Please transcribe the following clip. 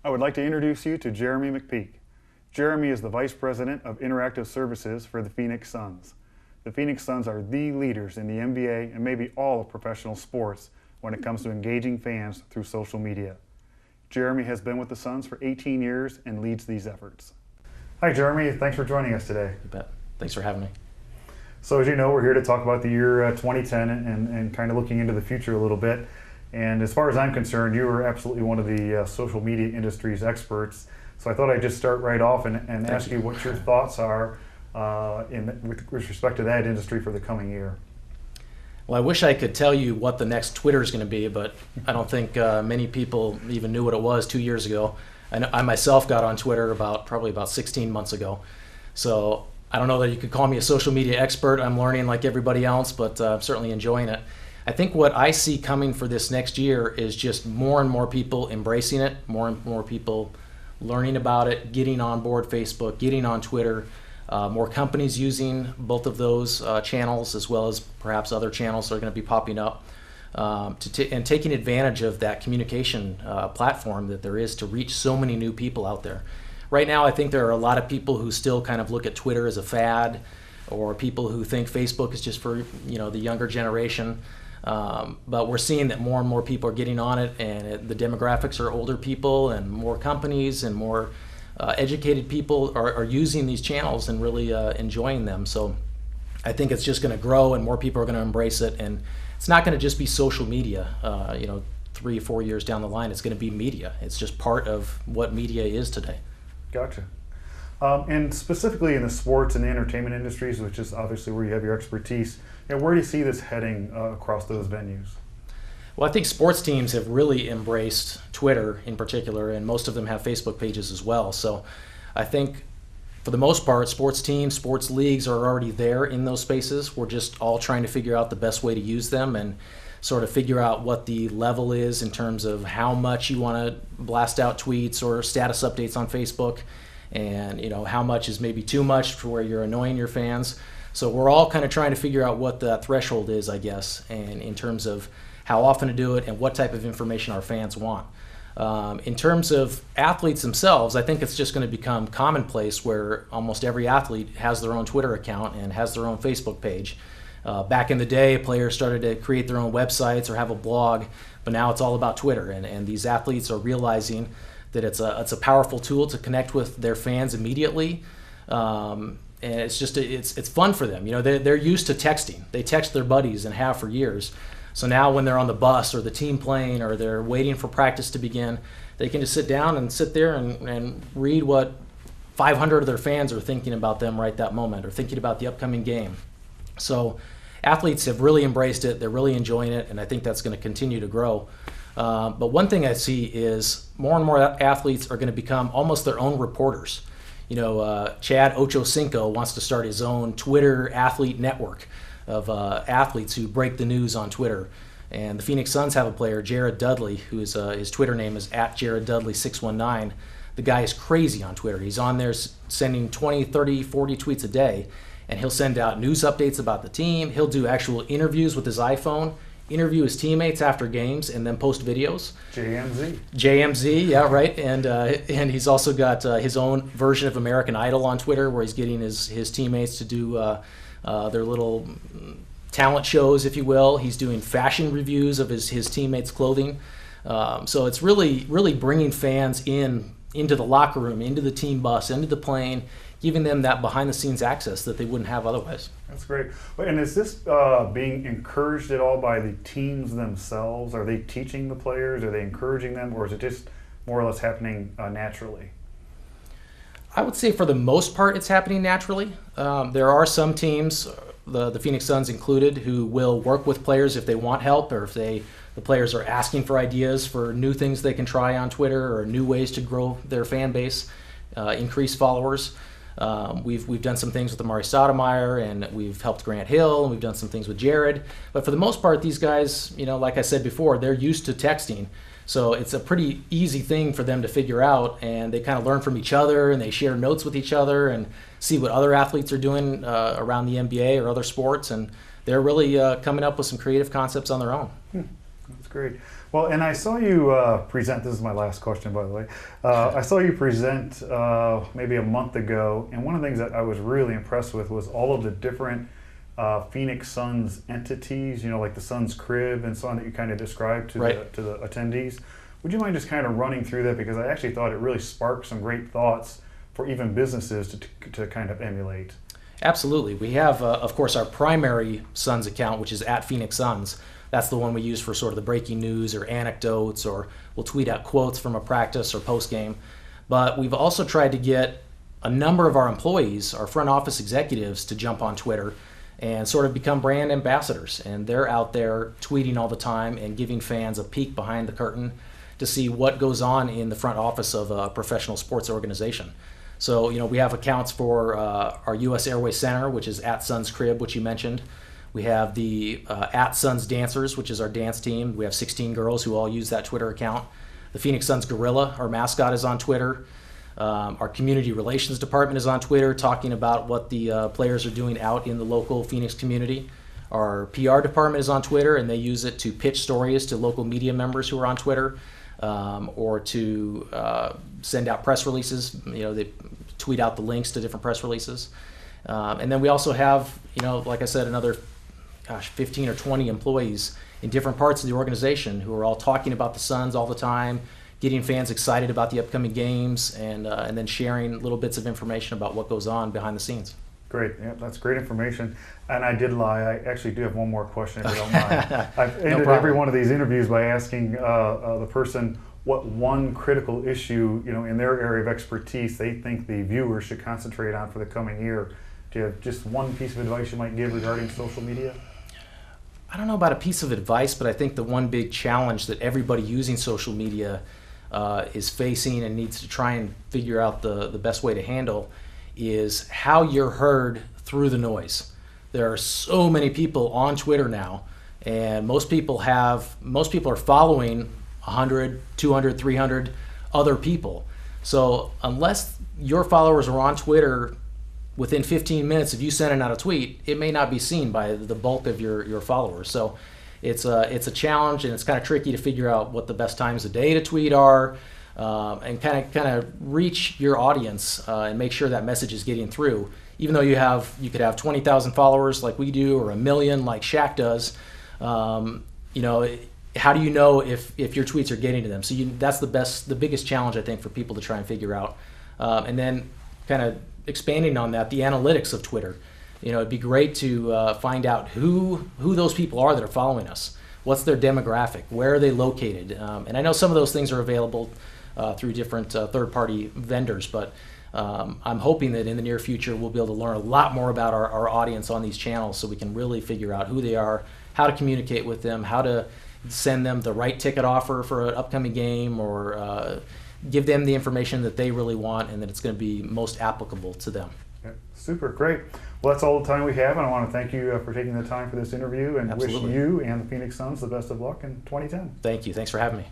I would like to introduce you to Jeramie McPeek. Jeramie is the Vice President of Interactive Services for the Phoenix Suns. The Phoenix Suns are the leaders in the NBA and maybe all of professional sports when it comes to engaging fans through social media. Jeramie has been with the Suns for 18 years and leads these efforts. Hi Jeramie, thanks for joining us today. You bet. Thanks for having me. So as you know, we're here to talk about the year 2010 and kind of looking into the future a little bit. And as far as I'm concerned, you are absolutely one of the social media industry's experts. So I thought I'd just start right off and ask you what your thoughts are with respect to that industry for the coming year. Well, I wish I could tell you what the next Twitter is going to be, but I don't think many people even knew what it was 2 years ago. I myself got on Twitter probably about 16 months ago. So I don't know that you could call me a social media expert. I'm learning like everybody else, but I'm certainly enjoying it. I think what I see coming for this next year is just more and more people embracing it, more and more people learning about it, getting on board Facebook, getting on Twitter, more companies using both of those channels as well as perhaps other channels that are going to be popping up, and taking advantage of that communication platform that there is to reach so many new people out there. Right now, I think there are a lot of people who still kind of look at Twitter as a fad, or people who think Facebook is just for the younger generation. But we're seeing that more and more people are getting on it, and the demographics are older people, and more companies and more educated people are using these channels and really enjoying them. So I think it's just going to grow, and more people are going to embrace it. And it's not going to just be social media. 3 or 4 years down the line, it's going to be media. It's just part of what media is today. Gotcha. And specifically in the sports and the entertainment industries, which is obviously where you have your expertise, where do you see this heading across those venues? Well, I think sports teams have really embraced Twitter in particular, and most of them have Facebook pages as well. So I think for the most part, sports teams, sports leagues are already there in those spaces. We're just all trying to figure out the best way to use them and sort of figure out what the level is in terms of how much you want to blast out tweets or status updates on Facebook, and how much is maybe too much for where you're annoying your fans. So we're all kind of trying to figure out what the threshold is, I guess, and in terms of how often to do it and what type of information our fans want. In terms of athletes themselves, I think it's just going to become commonplace where almost every athlete has their own Twitter account and has their own Facebook page. Back in the day, players started to create their own websites or have a blog, but now it's all about Twitter, and these athletes are realizing that it's a powerful tool to connect with their fans immediately. And it's fun for them. They're used to texting. They text their buddies and have for years. So now when they're on the bus or the team plane or they're waiting for practice to begin, they can just sit down and sit there and read what 500 of their fans are thinking about them right that moment, or thinking about the upcoming game. So athletes have really embraced it. They're really enjoying it, and I think that's going to continue to grow. But one thing I see is more and more athletes are going to become almost their own reporters. Chad Ochocinco wants to start his own Twitter athlete network of athletes who break the news on Twitter. And the Phoenix Suns have a player, Jared Dudley, who's his Twitter name is @JaredDudley619. The guy is crazy on Twitter. He's on there sending 20, 30, 40 tweets a day, and he'll send out news updates about the team. He'll do actual interviews with his iPhone, interview his teammates after games, and then post videos. JMZ, yeah, right. And he's also got his own version of American Idol on Twitter, where he's getting his teammates to do their little talent shows, if you will. He's doing fashion reviews of his teammates' clothing. So it's really bringing fans into the locker room, into the team bus, into the plane, giving them that behind-the-scenes access that they wouldn't have otherwise. That's great. And is this being encouraged at all by the teams themselves? Are they teaching the players? Are they encouraging them? Or is it just more or less happening naturally? I would say for the most part it's happening naturally. There are some teams, the Phoenix Suns included, who will work with players if they want help, or if the players are asking for ideas for new things they can try on Twitter or new ways to grow their fan base, increase followers. We've done some things with Amari Stoudemire, and we've helped Grant Hill, and we've done some things with Jared. But for the most part, these guys, like I said before, they're used to texting. So it's a pretty easy thing for them to figure out, and they kind of learn from each other, and they share notes with each other and see what other athletes are doing around the NBA or other sports, and they're really coming up with some creative concepts on their own. That's great. Well, and I saw you present, this is my last question, by the way. I saw you present maybe a month ago, and one of the things that I was really impressed with was all of the different Phoenix Suns entities, like the Suns Crib and so on that you kind of described to the attendees. Would you mind just kind of running through that? Because I actually thought it really sparked some great thoughts for even businesses to kind of emulate. Absolutely. We have, of course, our primary Suns account, which is at Phoenix Suns. That's the one we use for sort of the breaking news or anecdotes, or we'll tweet out quotes from a practice or post game. But we've also tried to get a number of our employees, our front office executives, to jump on Twitter and sort of become brand ambassadors. And they're out there tweeting all the time and giving fans a peek behind the curtain to see what goes on in the front office of a professional sports organization. So, we have accounts for our U.S. Airway Center, which is at Suns Crib, which you mentioned. We have the at Suns Dancers, which is our dance team. We have 16 girls who all use that Twitter account. The Phoenix Suns Gorilla, our mascot, is on Twitter. Our community relations department is on Twitter, talking about what the players are doing out in the local Phoenix community. Our PR department is on Twitter, and they use it to pitch stories to local media members who are on Twitter. Or to send out press releases. They tweet out the links to different press releases. And then we also have, like I said, another, 15 or 20 employees in different parts of the organization who are all talking about the Suns all the time, getting fans excited about the upcoming games, and then sharing little bits of information about what goes on behind the scenes. Great. Yeah, that's great information. And I did lie. I actually do have one more question, if you don't mind. I've ended every one of these interviews by asking the person what one critical issue, in their area of expertise they think the viewers should concentrate on for the coming year. Do you have just one piece of advice you might give regarding social media? I don't know about a piece of advice, but I think the one big challenge that everybody using social media is facing and needs to try and figure out the best way to handle is how you're heard through the noise. There are so many people on Twitter now, and most people are following 100, 200, 300 other people. So unless your followers are on Twitter within 15 minutes of you sending out a tweet, it may not be seen by the bulk of your followers. So it's a challenge, and it's kind of tricky to figure out what the best times of day to tweet are. And kind of reach your audience and make sure that message is getting through. Even though you could have 20,000 followers like we do, or 1 million like Shaq does, how do you know if your tweets are getting to them? So that's the biggest challenge, I think, for people to try and figure out. And then kind of expanding on that, the analytics of Twitter. It'd be great to find out who those people are that are following us. What's their demographic? Where are they located? And I know some of those things are available through different third-party vendors, but I'm hoping that in the near future we'll be able to learn a lot more about our audience on these channels, so we can really figure out who they are, how to communicate with them, how to send them the right ticket offer for an upcoming game, or give them the information that they really want and that it's going to be most applicable to them. Yeah, super, great. Well, that's all the time we have, and I want to thank you for taking the time for this interview, and Absolutely. Wish you and the Phoenix Suns the best of luck in 2010. Thank you. Thanks for having me.